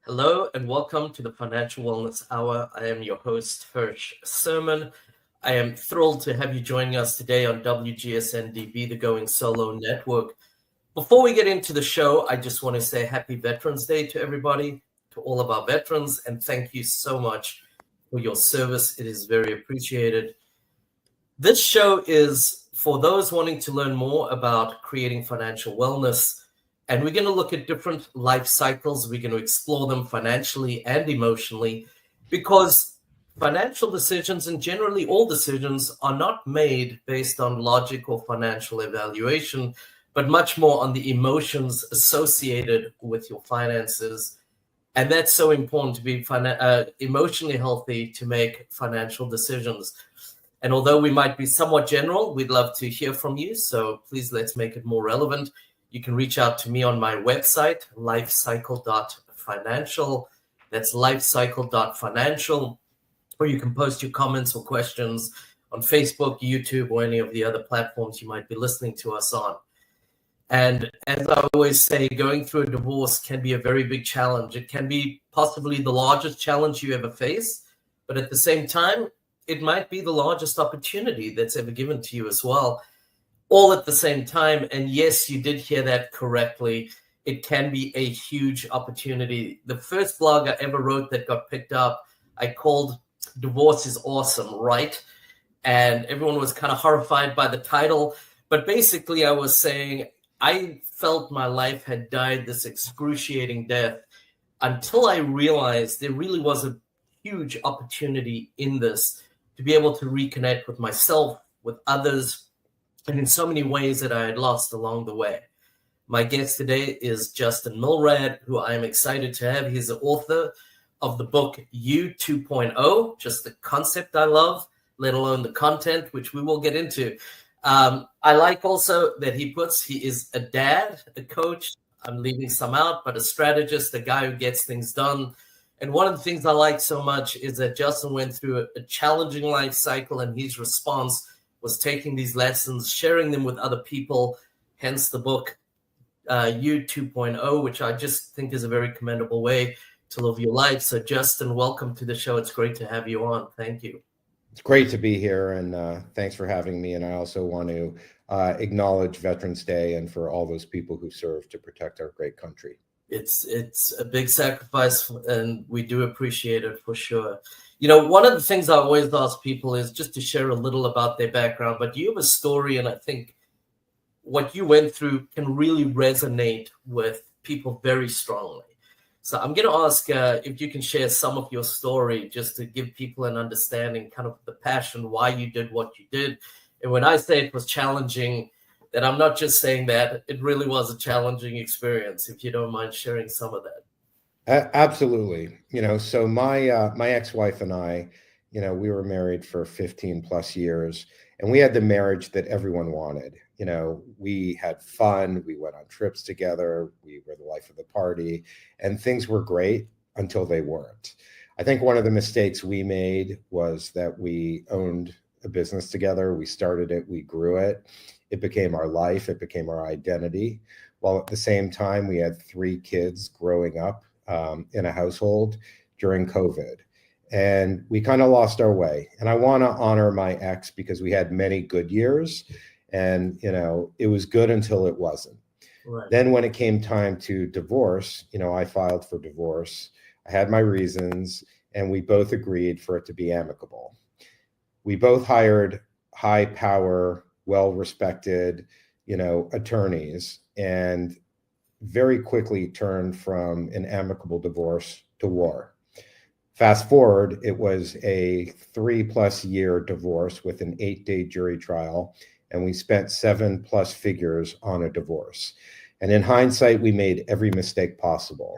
Hello and welcome to the Financial Wellness Hour. I am your host, Hirsch Serman. I am thrilled to have you joining us today on WGSN-DB, the Going Solo Network. Before we get into the show, I just want to say Happy Veterans Day to everybody, to all of our veterans, and thank you so much for your service. It is very appreciated. This show is for those wanting to learn more about creating financial wellness. And we're going to look at different life cycles. We're going to explore them financially and emotionally because financial decisions and generally all decisions are not made based on logic or financial evaluation, but much more on the emotions associated with your finances. And that's so important to be emotionally healthy to make financial decisions. And although we might be somewhat general, we'd love to hear from you. So please let's make it more relevant. You can reach out to me on my website, lifecycle.financial. That's lifecycle.financial. Or you can post your comments or questions on Facebook, YouTube, or any of the other platforms you might be listening to us on. And as I always say, going through a divorce can be a very big challenge. It can be possibly the largest challenge you ever face, but at the same time, it might be the largest opportunity that's ever given to you as well. All at the same time. And yes, you did hear that correctly. It can be a huge opportunity. The first blog I ever wrote that got picked up, I called Divorce is Awesome, right? And everyone was kind of horrified by the title. But basically, I was saying I felt my life had died this excruciating death until I realized there really was a huge opportunity in this to be able to reconnect with myself, with others, and in so many ways that I had lost along the way. My guest today is Justin Milrad, who I am excited to have. He's the author of the book You 2.0, just the concept I love, let alone the content, which we will get into. I like also that he is a dad, a coach, I'm leaving some out, but a strategist, a guy who gets things done. And one of the things I like so much is that Justin went through a challenging life cycle, and his response was taking these lessons, sharing them with other people, hence the book You 2.0, which I just think is a very commendable way to live your life. So Justin, welcome to the show. It's great to have you on. Thank you. It's great to be here, and thanks for having me. And I also want to acknowledge Veterans Day and for all those people who serve to protect our great country. It's a big sacrifice, and we do appreciate it for sure. You know, one of the things I always ask people is just to share a little about their background, but you have a story, and I think what you went through can really resonate with people very strongly. So I'm going to ask if you can share some of your story just to give people an understanding, kind of the passion, why you did what you did. And when I say it was challenging, that I'm not just saying that, it really was a challenging experience, if you don't mind sharing some of that. Absolutely. So my ex-wife and I, we were married for 15 plus years, and we had the marriage that everyone wanted. We had fun. We went on trips together. We were the life of the party, and things were great until they weren't. I think one of the mistakes we made was that we owned a business together. We started it. We grew it. It became our life. It became our identity. While at the same time, we had 3 kids growing up in a household during COVID, and we kind of lost our way. And I want to honor my ex because we had many good years, and it was good until it wasn't. Right. Then when it came time to divorce, I filed for divorce. I had my reasons, and we both agreed for it to be amicable. We both hired high power, well-respected, attorneys, and very quickly turned from an amicable divorce to war. Fast forward, it was a 3+ year divorce with an 8-day jury trial, and we spent 7+ figures on a divorce. And in hindsight, we made every mistake possible.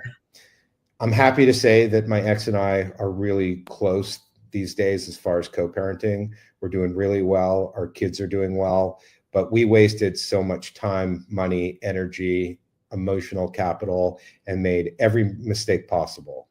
I'm happy to say that my ex and I are really close these days as far as co-parenting. We're doing really well. Our kids are doing well, but we wasted so much time, money, energy, emotional capital, and made every mistake possible.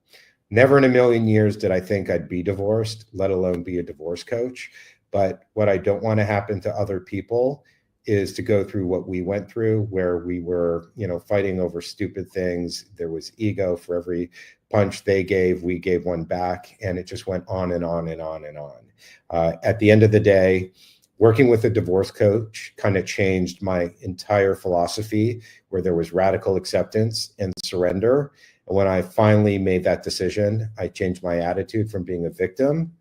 Never in a million years did I think I'd be divorced, let alone be a divorce coach. But what I don't want to happen to other people is to go through what we went through, where we were, fighting over stupid things. There was ego. For every punch they gave, we gave one back, and it just went on and on and on and on. At the end of the day, working with a divorce coach kind of changed my entire philosophy, where there was radical acceptance and surrender. And when I finally made that decision, I changed my attitude from being a victim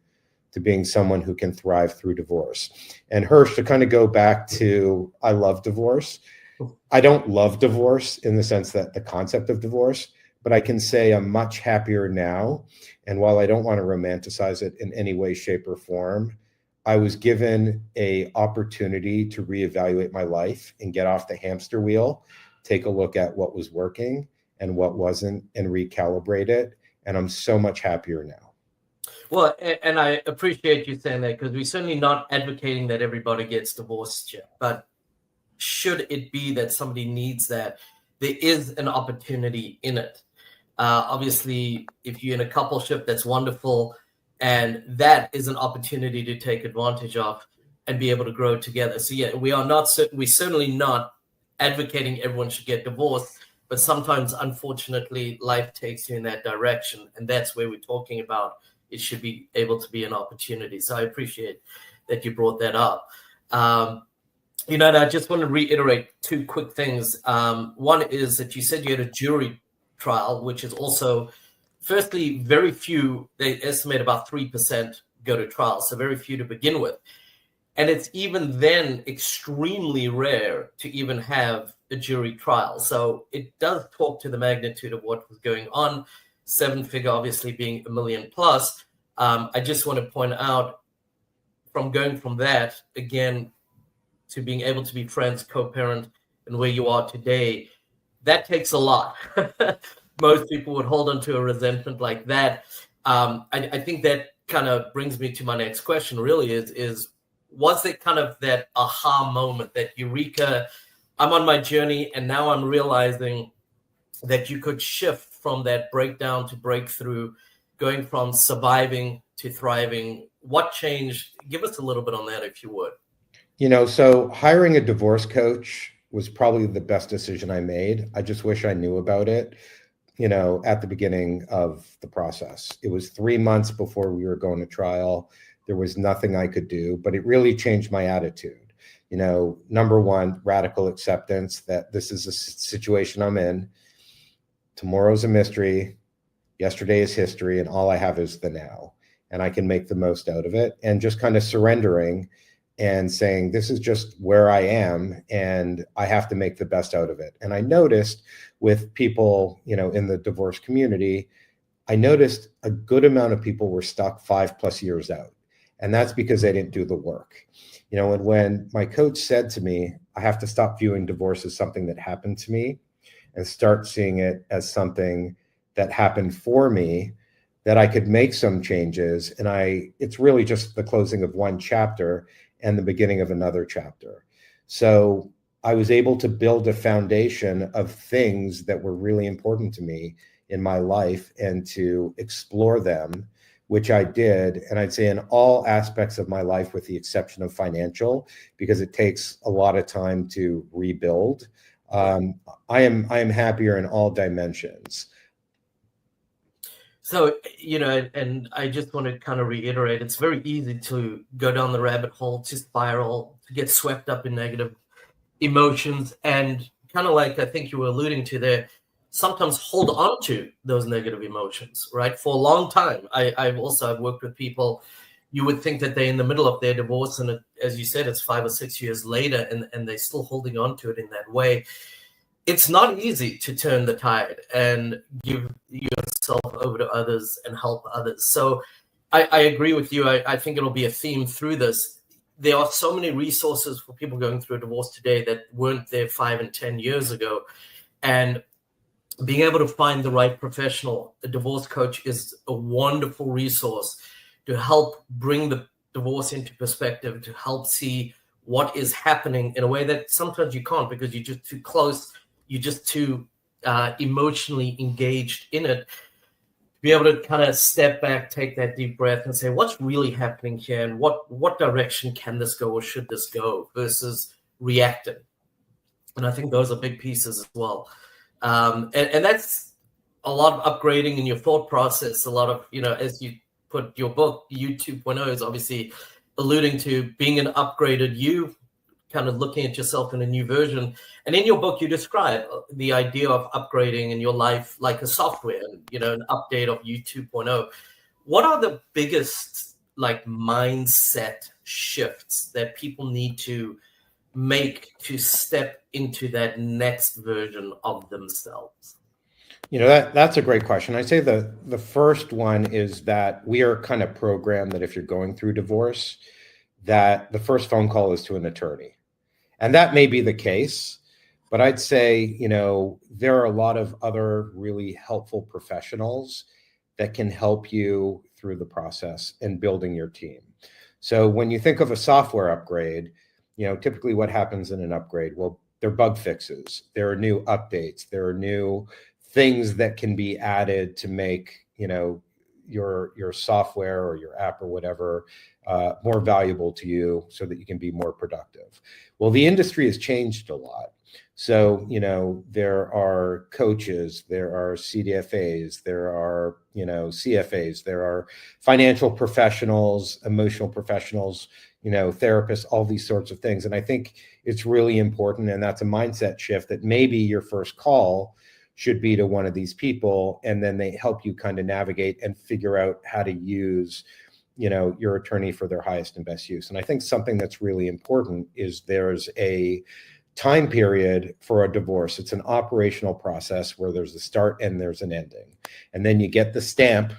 to being someone who can thrive through divorce. And Hirsch, to kind of go back to, I love divorce. I don't love divorce in the sense that the concept of divorce, but I can say I'm much happier now. And while I don't want to romanticize it in any way, shape, or form, I was given an opportunity to reevaluate my life and get off the hamster wheel, take a look at what was working and what wasn't, and recalibrate it. And I'm so much happier now. Well, and I appreciate you saying that, because we're certainly not advocating that everybody gets divorced yet. But should it be that somebody needs that, there is an opportunity in it. Obviously, if you're in a coupleship, that's wonderful. And that is an opportunity to take advantage of and be able to grow together. So yeah, we're certainly not advocating everyone should get divorced, but sometimes, unfortunately, life takes you in that direction. And that's where we're talking about it should be able to be an opportunity. So I appreciate that you brought that up. And I just want to reiterate two quick things. One is that you said you had a jury trial, which is also, firstly, very few, they estimate about 3% go to trial, so very few to begin with. And it's even then extremely rare to even have a jury trial. So it does talk to the magnitude of what was going on. 7-figure obviously being $1 million plus. I just want to point out, from going from that again to being able to be friends, co-parent, and where you are today, that takes a lot. Most people would hold on to a resentment like that. I think that kind of brings me to my next question. Really, is was it kind of that aha moment, that eureka? I'm on my journey, and now I'm realizing that you could shift from that breakdown to breakthrough, going from surviving to thriving. What changed? Give us a little bit on that, if you would. So hiring a divorce coach was probably the best decision I made. I just wish I knew about it, at the beginning of the process. It was 3 months before we were going to trial. There was nothing I could do, but it really changed my attitude. Number one, radical acceptance that this is a situation I'm in. Tomorrow's a mystery. Yesterday is history, and all I have is the now, and I can make the most out of it, and just kind of surrendering and saying, this is just where I am, and I have to make the best out of it. And I noticed with people, in the divorce community, I noticed a good amount of people were stuck 5+ years out. And that's because they didn't do the work. And when my coach said to me, I have to stop viewing divorce as something that happened to me and start seeing it as something that happened for me, that I could make some changes. And it's really just the closing of one chapter and the beginning of another chapter. So I was able to build a foundation of things that were really important to me in my life and to explore them, which I did. And I'd say in all aspects of my life, with the exception of financial, because it takes a lot of time to rebuild. I am happier in all dimensions. So, and I just want to kind of reiterate, it's very easy to go down the rabbit hole, to spiral, to get swept up in negative emotions, and kind of like I think you were alluding to there, sometimes hold on to those negative emotions, right? For a long time. I've worked with people, you would think that they're in the middle of their divorce, and as you said, it's 5 or 6 years later, and they're still holding on to it in that way. It's not easy to turn the tide and give yourself over to others and help others. So I agree with you. I think it'll be a theme through this. There are so many resources for people going through a divorce today that weren't there 5 and 10 years ago. And being able to find the right professional, a divorce coach, is a wonderful resource to help bring the divorce into perspective, to help see what is happening in a way that sometimes you can't, because you're just too close. You're just too emotionally engaged in it. Be able to kind of step back, take that deep breath, and say, what's really happening here, and what direction can this go, or should this go, versus reacting. And I think those are big pieces as well. And that's a lot of upgrading in your thought process. A lot of, as you put your book, You 2.0 is obviously alluding to being an upgraded you, kind of looking at yourself in a new version. And in your book, you describe the idea of upgrading in your life like a software, an update of You 2.0. What are the biggest mindset shifts that people need to make to step into that next version of themselves? That's a great question. I'd say the first one is that we are kind of programmed that if you're going through divorce, that the first phone call is to an attorney. And that may be the case, but I'd say, there are a lot of other really helpful professionals that can help you through the process and building your team. So when you think of a software upgrade, typically what happens in an upgrade, well, there are bug fixes, there are new updates, there are new things that can be added to make, your software or your app or whatever more valuable to you so that you can be more productive. Well, the industry has changed a lot. So, there are coaches, there are CDFAs, there are, CFAs, there are financial professionals, emotional professionals, therapists, all these sorts of things. And I think it's really important. And that's a mindset shift that maybe your first call should be to one of these people. And then they help you kind of navigate and figure out how to use, your attorney for their highest and best use. And I think something that's really important is there's a time period for a divorce. It's an operational process where there's a start and there's an ending. And then you get the stamp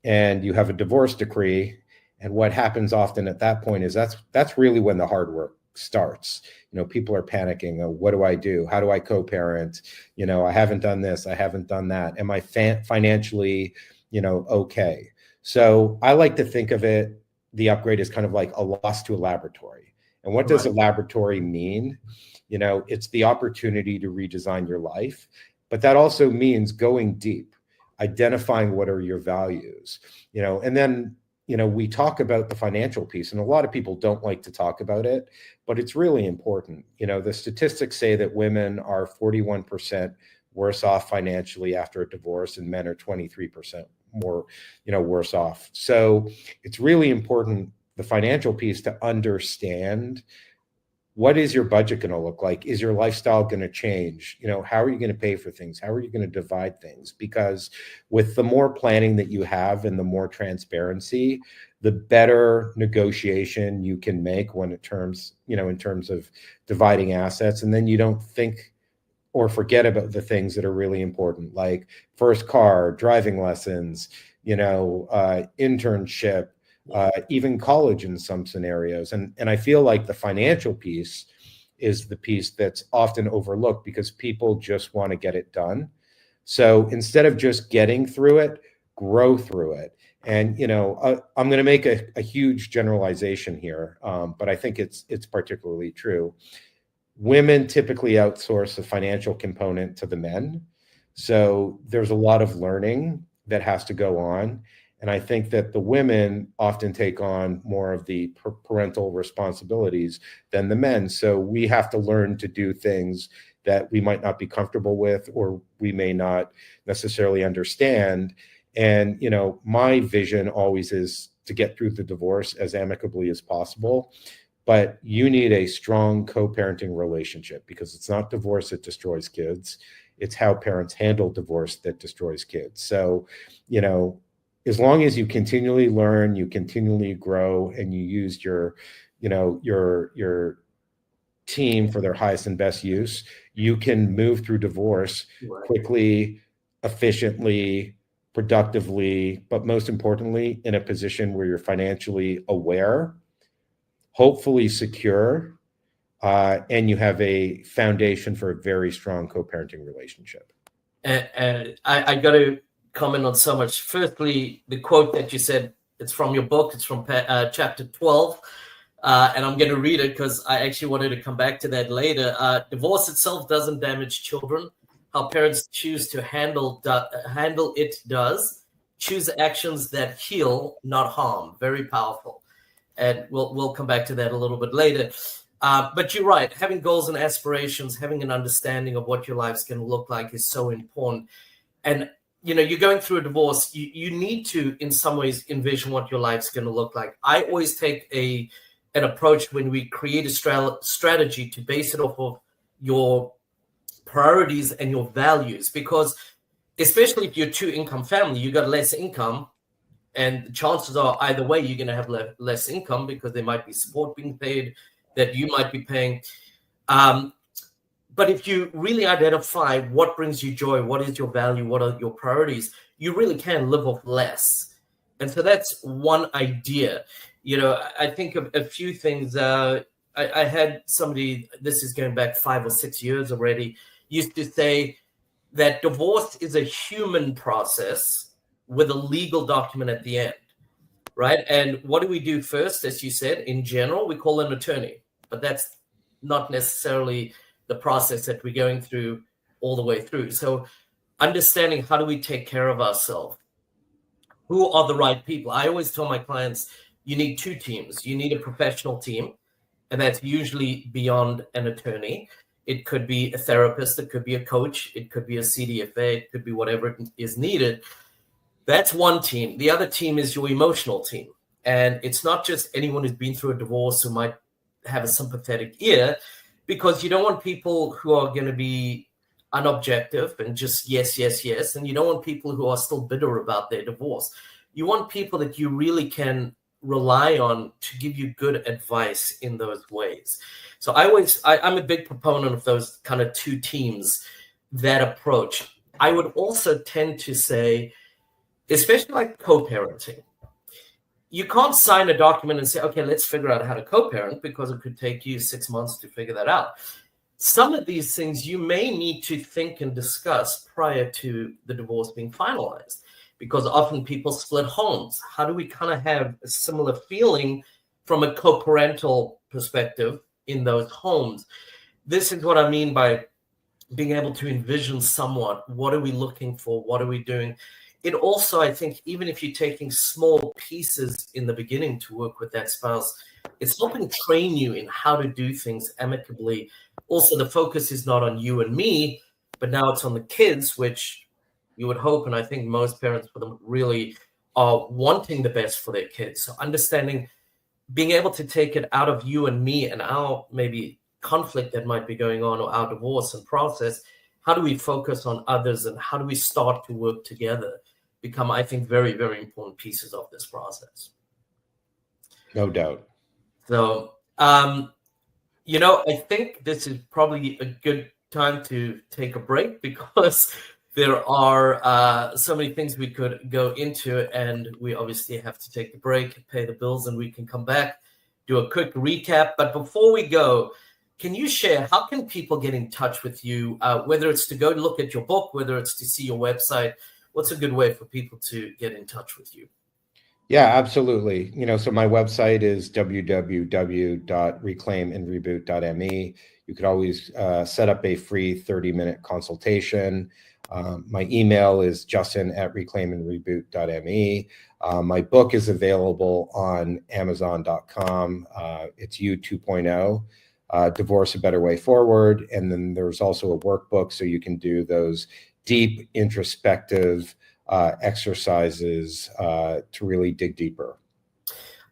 and you have a divorce decree. And what happens often at that point is that's really when the hard work starts. People are panicking. What do I do? How do I co-parent? I haven't done this. I haven't done that. Am I financially, okay? So I like to think of it, the upgrade is kind of like a loss to a laboratory. And what does a laboratory mean? It's the opportunity to redesign your life, but that also means going deep, identifying what are your values, and then, we talk about the financial piece, and a lot of people don't like to talk about it, but it's really important. The statistics say that women are 41% worse off financially after a divorce, and men are 23% more, worse off. So it's really important, the financial piece, to understand what is your budget going to look like? Is your lifestyle going to change? How are you going to pay for things? How are you going to divide things? Because with the more planning that you have and the more transparency, the better negotiation you can make in terms of dividing assets. And then you don't think or forget about the things that are really important, like first car, driving lessons, internship, even college in some scenarios. And I feel like the financial piece is the piece that's often overlooked because people just want to get it done. So instead of just getting through it, grow through it. And, I'm going to make a huge generalization here, but I think it's particularly true. Women typically outsource the financial component to the men. So there's a lot of learning that has to go on. And I think that the women often take on more of the parental responsibilities than the men. So we have to learn to do things that we might not be comfortable with, or we may not necessarily understand. And, my vision always is to get through the divorce as amicably as possible. But you need a strong co-parenting relationship, because it's not divorce that destroys kids. It's how parents handle divorce that destroys kids. So, as long as you continually learn, you continually grow, and you use your team for their highest and best use, you can move through divorce quickly, efficiently, productively, but most importantly, in a position where you're financially aware, hopefully secure, and you have a foundation for a very strong co-parenting relationship. And I got to comment on so much. Firstly, the quote that you said, it's from your book. It's from chapter 12. And I'm going to read it because I actually wanted to come back to that later. Divorce itself doesn't damage children. How parents choose to handle it does. Choose actions that heal, not harm. Very powerful. And we'll come back to that a little bit later. But you're right. Having goals and aspirations, having an understanding of what your life's going to look like is so important. And, you're going through a divorce. You need to, in some ways, envision what your life's going to look like. I always take an approach when we create a strategy to base it off of your priorities and your values, because especially if you're a two-income family, you got less income, and chances are either way you're going to have less income because there might be support being paid that you might be paying. But if you really identify what brings you joy, what is your value, what are your priorities, you really can live off less. And so that's one idea. I think of a few things. I had somebody, this is going back 5 or 6 years already, used to say that divorce is a human process with a legal document at the end, right? And what do we do first? As you said, in general, we call an attorney, but that's not necessarily the process that we're going through all the way through. So understanding how do we take care of ourselves? Who are the right people? I always tell my clients, you need 2 teams. You need a professional team, and that's usually beyond an attorney. It could be a therapist, it could be a coach, it could be a CDFA, it could be whatever is needed. That's one team. The other team is your emotional team. And it's not just anyone who's been through a divorce who might have a sympathetic ear, because you don't want people who are going to be unobjective and just yes, yes, yes. And you don't want people who are still bitter about their divorce. You want people that you really can rely on to give you good advice in those ways. So I'm a big proponent of those kind of 2 teams, that approach. I would also tend to say, especially like co-parenting, you can't sign a document and say, okay, let's figure out how to co-parent, because it could take you 6 months to figure that out. Some of these things you may need to think and discuss prior to the divorce being finalized, because often people split homes. How do we kind of have a similar feeling from a co-parental perspective in those homes? This is what I mean by being able to envision somewhat, what are we looking for? What are we doing? It also, I think, even if you're taking small pieces in the beginning to work with that spouse, it's helping train you in how to do things amicably. Also, the focus is not on you and me, but now it's on the kids, which you would hope, and I think most parents for them really are wanting the best for their kids. So understanding, being able to take it out of you and me and our maybe conflict that might be going on, or our divorce and process, how do we focus on others, and how do we start to work together, become, I think, very, very important pieces of this process. No doubt. So, I think this is probably a good time to take a break, because there are so many things we could go into, and we obviously have to take the break, pay the bills, and we can come back, do a quick recap. But before we go, can you share, how can people get in touch with you, whether it's to go look at your book, whether it's to see your website? What's a good way for people to get in touch with you? Yeah, absolutely. So my website is www.reclaimandreboot.me. You could always set up a free 30-minute consultation. My email is justin@reclaimandreboot.me. My book is available on Amazon.com. It's You 2.0, Divorce: A Better Way Forward. And then there's also a workbook, so you can do those deep introspective exercises to really dig deeper.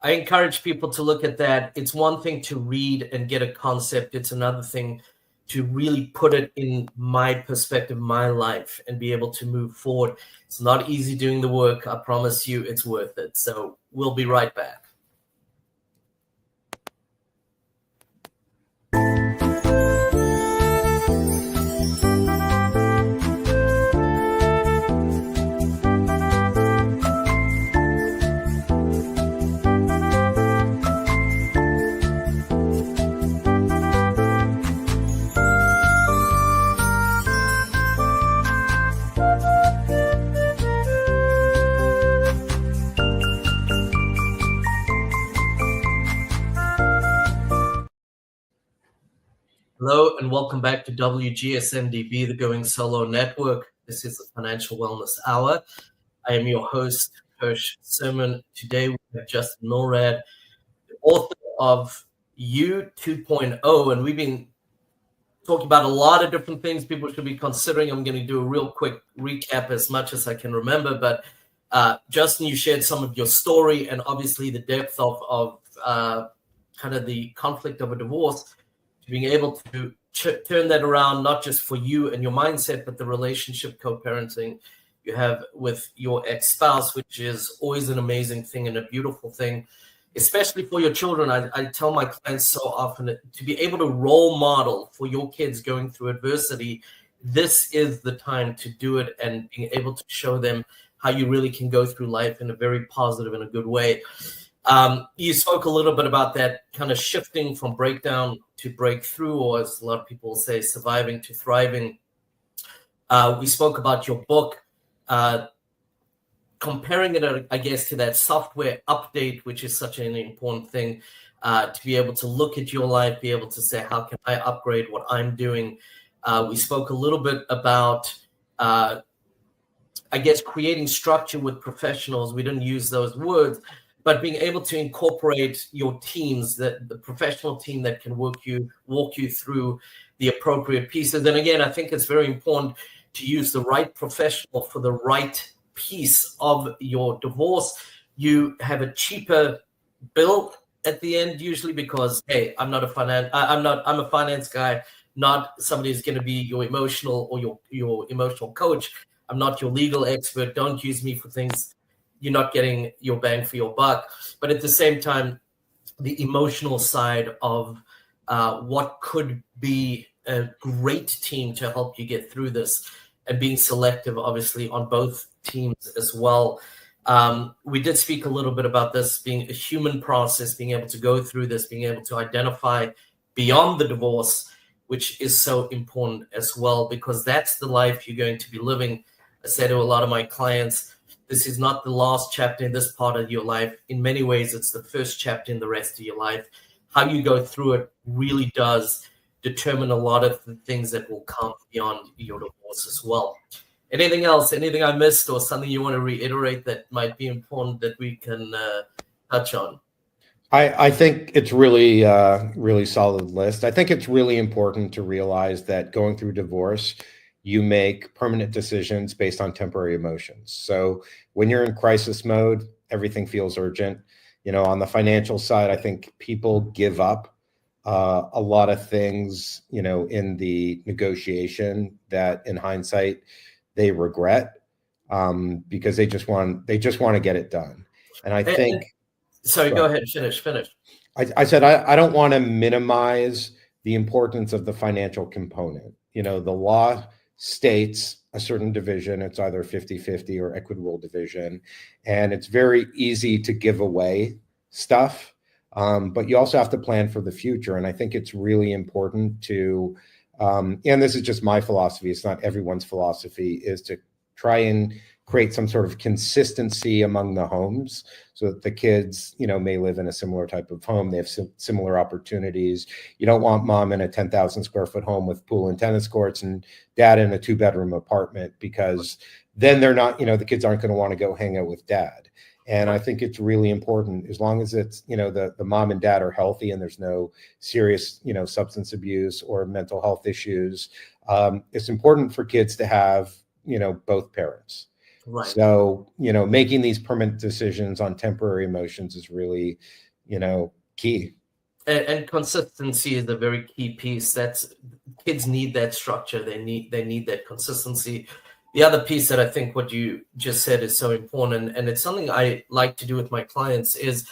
I encourage people to look at that. It's one thing to read and get a concept. It's another thing to really put it in my perspective, my life, and be able to move forward. It's not easy doing the work. I promise you it's worth it. So we'll be right back. Hello, and welcome back to WGSN-DB, the Going Solo Network. This is the Financial Wellness Hour. I am your host, Hirsch Serman. Today we have Justin Milrad, the author of You 2.0, and we've been talking about a lot of different things people should be considering. I'm going to do a real quick recap as much as I can remember, but Justin, you shared some of your story and obviously the depth of kind of the conflict of a divorce, to being able to turn that around, not just for you and your mindset, but the relationship co-parenting you have with your ex-spouse, which is always an amazing thing and a beautiful thing, especially for your children. I tell my clients so often to be able to role model for your kids going through adversity, this is the time to do it, and being able to show them how you really can go through life in a very positive and a good way. You spoke a little bit about that kind of shifting from breakdown to breakthrough, or as a lot of people say, surviving to thriving. We spoke about your book, comparing it, I guess, to that software update, which is such an important thing, to be able to look at your life, be able to say, how can I upgrade what I'm doing? We spoke a little bit about, I guess, creating structure with professionals. We didn't use those words, but being able to incorporate your teams, the professional team that can walk you through the appropriate pieces. And again, I think it's very important to use the right professional for the right piece of your divorce. You have a cheaper bill at the end usually because, hey, I'm a finance guy, not somebody who's going to be your emotional or your emotional coach. I'm not your legal expert. Don't use me for things you're not getting your bang for your buck. But at the same time, the emotional side of what could be a great team to help you get through this, and being selective, obviously, on both teams as well. We did speak a little bit about this being a human process, being able to go through this, being able to identify beyond the divorce, which is so important as well, because that's the life you're going to be living. I say to a lot of my clients, this is not the last chapter in this part of your life. In many ways, it's the first chapter in the rest of your life. How you go through it really does determine a lot of the things that will come beyond your divorce as well. Anything else? Anything I missed, or something you want to reiterate that might be important that we can touch on? I think it's really, really solid list. I think it's really important to realize that going through divorce, you make permanent decisions based on temporary emotions. So when you're in crisis mode, everything feels urgent. On the financial side, I think people give up a lot of things, in the negotiation that in hindsight they regret, because they just want to get it done. And I think. Sorry, go ahead. Finish. I said I don't want to minimize the importance of the financial component. The law states a certain division. It's either 50-50 or equitable division. And it's very easy to give away stuff. But you also have to plan for the future. And I think it's really important to, and this is just my philosophy, it's not everyone's philosophy, is to try and create some sort of consistency among the homes so that the kids, may live in a similar type of home. They have similar opportunities. You don't want mom in a 10,000 square foot home with pool and tennis courts and dad in a 2-bedroom apartment, because then they're not, the kids aren't going to want to go hang out with dad. And I think it's really important, as long as it's, the mom and dad are healthy and there's no serious, substance abuse or mental health issues. It's important for kids to have, both parents. Right. So, making these permanent decisions on temporary emotions is really, key. And consistency is a very key piece. Kids need that structure. They need that consistency. The other piece that I think what you just said is so important, and it's something I like to do with my clients, is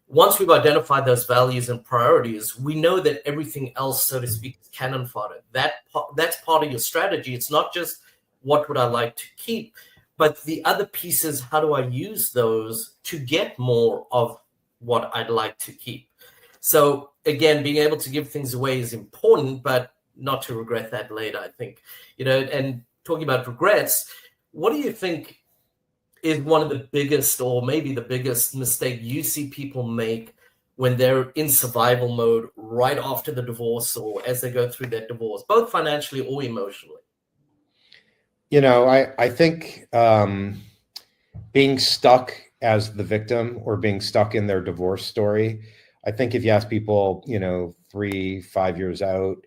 once we've identified those values and priorities, we know that everything else, so to speak, is cannon fodder. That's part of your strategy. It's not just what would I like to keep, but the other piece is, how do I use those to get more of what I'd like to keep? So again, being able to give things away is important, but not to regret that later, I think. And talking about regrets, what do you think is one of the biggest, or maybe the biggest mistake you see people make when they're in survival mode right after the divorce, or as they go through that divorce, both financially or emotionally? I think being stuck as the victim or being stuck in their divorce story, I think if you ask people, 3-5 years out,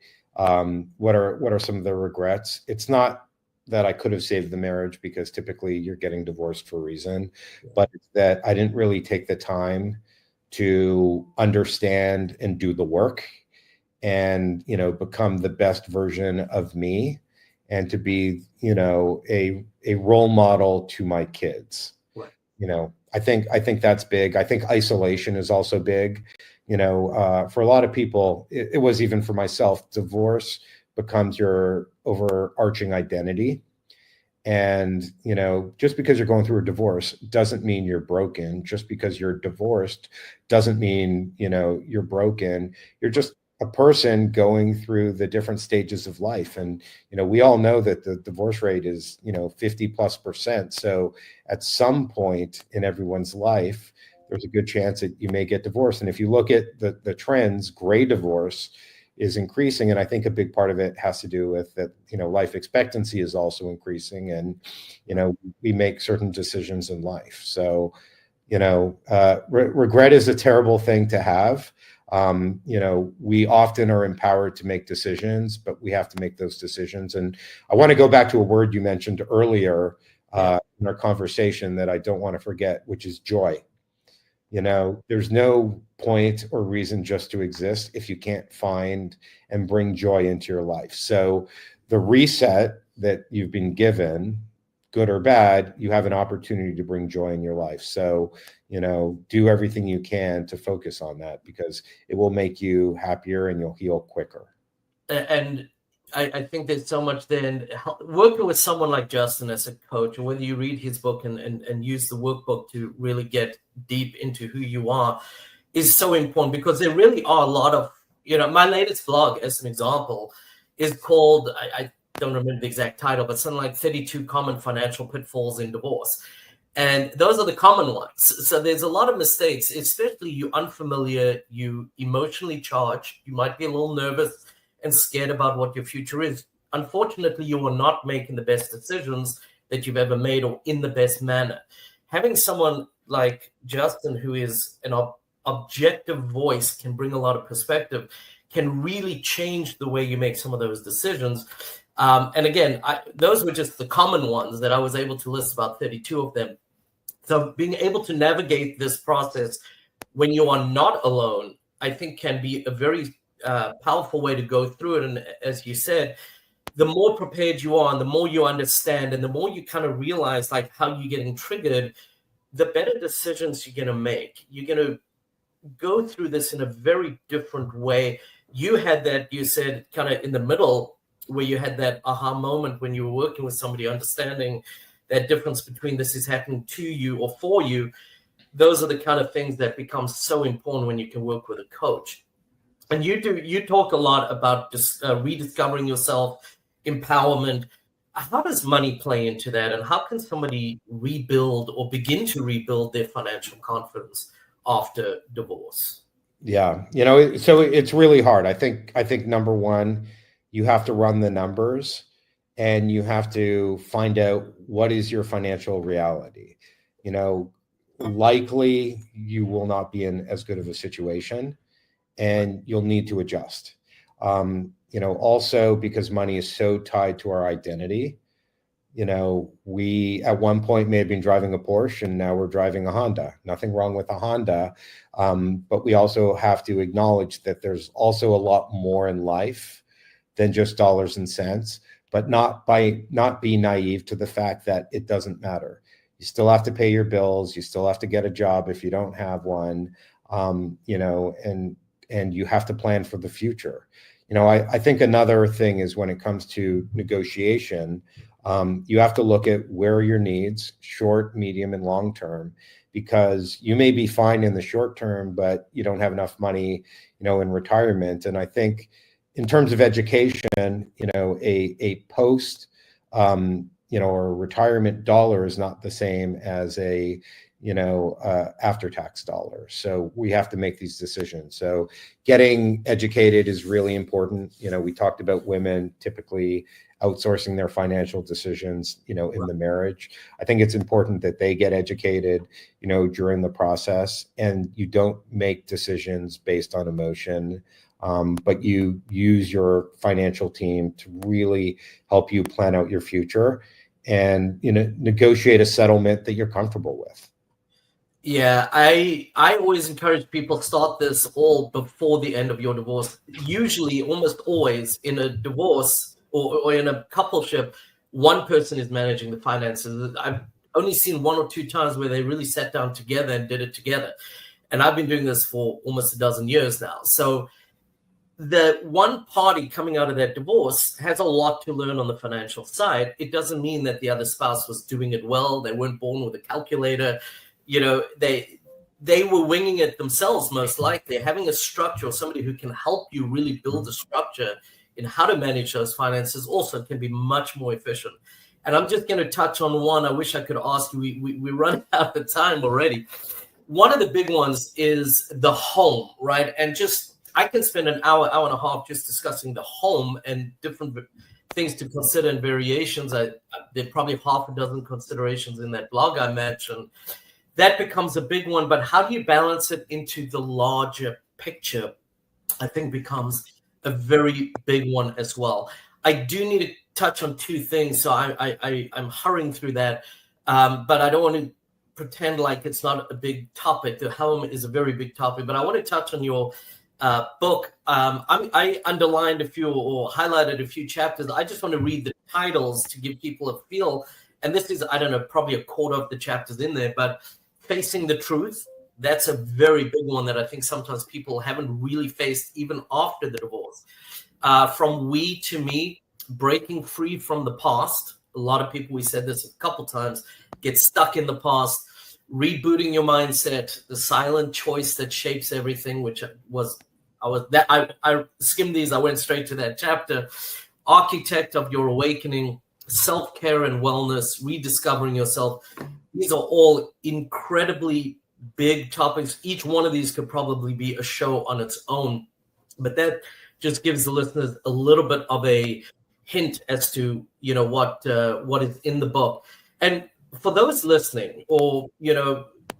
what are some of the regrets? It's not that I could have saved the marriage, because typically you're getting divorced for a reason, but it's that I didn't really take the time to understand and do the work and, become the best version of me, and to be, a role model to my kids. Right. I think that's big. I think isolation is also big. For a lot of people, it was, even for myself, divorce becomes your overarching identity. And, just because you're going through a divorce doesn't mean you're broken. Just because you're divorced doesn't mean, you're broken. You're just a person going through the different stages of life. And, we all know that the divorce rate is, 50+%. So at some point in everyone's life, there's a good chance that you may get divorced. And if you look at the trends, gray divorce is increasing. And I think a big part of it has to do with that, life expectancy is also increasing, and, we make certain decisions in life. So, regret is a terrible thing to have. We often are empowered to make decisions, but we have to make those decisions. And I want to go back to a word you mentioned earlier in our conversation that I don't want to forget, which is joy. There's no point or reason just to exist if you can't find and bring joy into your life. So the reset that you've been given, good or bad, you have an opportunity to bring joy in your life. So, do everything you can to focus on that, because it will make you happier and you'll heal quicker. And I think there's so much then working with someone like Justin as a coach, or whether you read his book and use the workbook to really get deep into who you are, is so important, because there really are a lot of, my latest blog, as an example, is called, I don't remember the exact title, but something like 32 Common Financial Pitfalls in Divorce. And those are the common ones. So there's a lot of mistakes, especially you unfamiliar, you emotionally charged, you might be a little nervous and scared about what your future is. Unfortunately, you are not making the best decisions that you've ever made, or in the best manner. Having someone like Justin, who is an objective voice, can bring a lot of perspective, can really change the way you make some of those decisions. And again, those were just the common ones that I was able to list, about 32 of them. So being able to navigate this process when you are not alone, I think can be a very powerful way to go through it. And as you said, the more prepared you are, and the more you understand, and the more you kind of realize like how you're getting triggered, the better decisions you're going to make. You're going to go through this in a very different way. You had that, you said, kind of in the middle, where you had that aha moment when you were working with somebody, understanding that difference between this is happening to you or for you. Those are the kind of things that become so important when you can work with a coach. And you talk a lot about just rediscovering yourself, empowerment. How does money play into that? And how can somebody rebuild or begin to rebuild their financial confidence after divorce? Yeah. So it's really hard. I think number one, you have to run the numbers, and you have to find out what is your financial reality. Likely you will not be in as good of a situation, and you'll need to adjust. Also, because money is so tied to our identity, we at one point may have been driving a Porsche, and now we're driving a Honda. Nothing wrong with a Honda. But we also have to acknowledge that there's also a lot more in life than just dollars and cents, but not be naive to the fact that it doesn't matter. You still have to pay your bills. You still have to get a job if you don't have one, and you have to plan for the future. I think another thing is, when it comes to negotiation, you have to look at where are your needs, short, medium, and long term, because you may be fine in the short term, but you don't have enough money, in retirement. And I think in terms of education, a post, or a retirement dollar is not the same as a, after-tax dollars. So we have to make these decisions. So getting educated is really important. We talked about women typically outsourcing their financial decisions, in the marriage. I think it's important that they get educated, during the process, and you don't make decisions based on emotion, but you use your financial team to really help you plan out your future and, negotiate a settlement that you're comfortable with. Yeah, I always encourage people start this all before the end of your divorce. Usually, almost always in a divorce or in a coupleship, one person is managing the finances. I've only seen one or two times where they really sat down together and did it together. And I've been doing this for almost a dozen years now. So the one party coming out of that divorce has a lot to learn on the financial side. It doesn't mean that the other spouse was doing it well. They weren't born with a calculator. They were winging it themselves, most likely. Having a structure or somebody who can help you really build a structure in how to manage those finances also can be much more efficient. And I'm just going to touch on one. I wish I could ask you. We run out of time already. One of the big ones is the home, right? And I can spend an hour and a half just discussing the home and different things to consider and variations. There are probably half a dozen considerations in that blog I mentioned. That becomes a big one, but how do you balance it into the larger picture, I think becomes a very big one as well. I do need to touch on two things, so I'm hurrying through that, but I don't want to pretend like it's not a big topic. The home is a very big topic, but I want to touch on your book. I underlined a few or highlighted a few chapters. I just want to read the titles to give people a feel, and this is, I don't know, probably a quarter of the chapters in there, but Facing the Truth, that's a very big one that I think sometimes people haven't really faced even after the divorce. From We to Me, Breaking Free from the Past. A lot of people, we said this a couple times, get stuck in the past. Rebooting Your Mindset, The Silent Choice That Shapes Everything, which I skimmed these, I went straight to that chapter. Architect of Your Awakening, Self-Care and Wellness, Rediscovering Yourself. These are all incredibly big topics. Each one of these could probably be a show on its own, but that just gives the listeners a little bit of a hint as to, what is in the book. And for those listening, or,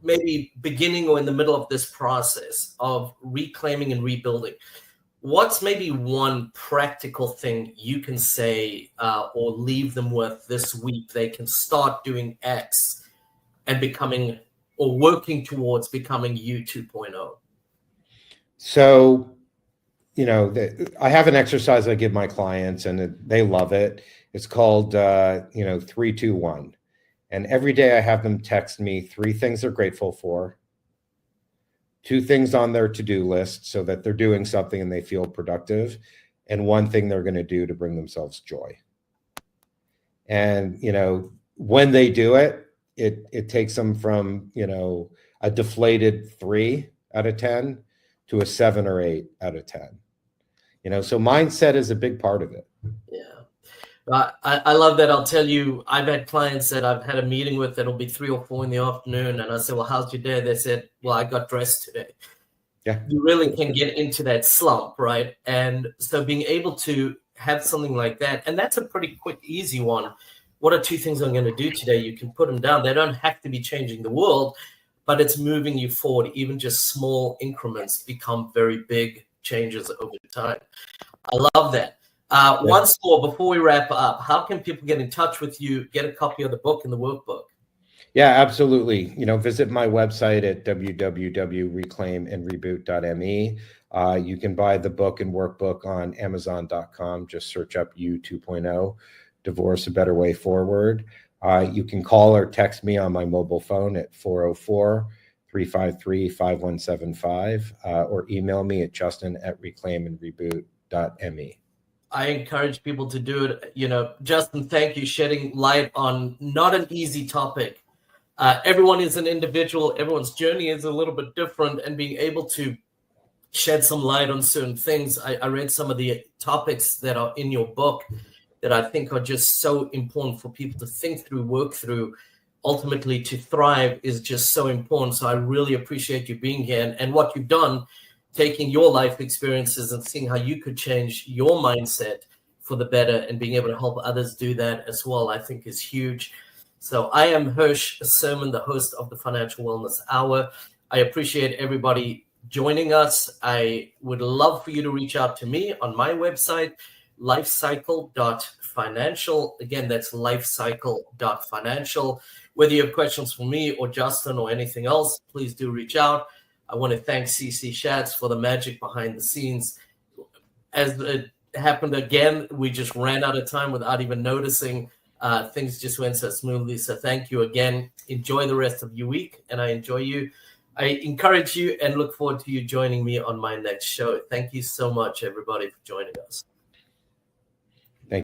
maybe beginning or in the middle of this process of reclaiming and rebuilding, what's maybe one practical thing you can say or leave them with this week? They can start doing X and becoming or working towards becoming you 2.0. So, I have an exercise I give my clients and they love it. It's called, 3-2-1. And every day I have them text me 3 things they're grateful for, 2 things on their to-do list so that they're doing something and they feel productive, and 1 thing they're going to do to bring themselves joy. And, when they do it, it takes them from, a deflated 3 out of 10 to a 7 or 8 out of 10. So mindset is a big part of it. Yeah. I love that. I'll tell you, I've had clients that I've had a meeting with that'll be 3 or 4 in the afternoon. And I said, well, how's your day? They said, well, I got dressed today. Yeah. You really can get into that slump, right? And so being able to have something like that, and that's a pretty quick, easy one. What are 2 things I'm going to do today? You can put them down. They don't have to be changing the world, but it's moving you forward. Even just small increments become very big changes over time. I love that. Once more, before we wrap up, how can people get in touch with you, get a copy of the book and the workbook? Yeah, absolutely. Visit my website at www.reclaimandreboot.me. You can buy the book and workbook on Amazon.com. Just search up You 2.0, Divorce, A Better Way Forward. You can call or text me on my mobile phone at 404-353-5175 or email me at justin@reclaimandreboot.me. I encourage people to do it. Justin, thank you, shedding light on not an easy topic. Everyone is an individual. Everyone's journey is a little bit different, and being able to shed some light on certain things. I read some of the topics that are in your book that I think are just so important for people to think through, work through ultimately to thrive is just so important. So I really appreciate you being here and what you've done, taking your life experiences and seeing how you could change your mindset for the better and being able to help others do that as well, I think is huge. So I am Hirsch Serman, the host of the Financial Wellness Hour. I appreciate everybody joining us. I would love for you to reach out to me on my website, lifecycle.financial. Again, that's lifecycle.financial. Whether you have questions for me or Justin or anything else, please do reach out. I want to thank CC Schatz for the magic behind the scenes. As it happened again, we just ran out of time without even noticing. Things just went so smoothly. So thank you again. Enjoy the rest of your week, and I encourage you and look forward to you joining me on my next show. Thank you so much, everybody, for joining us.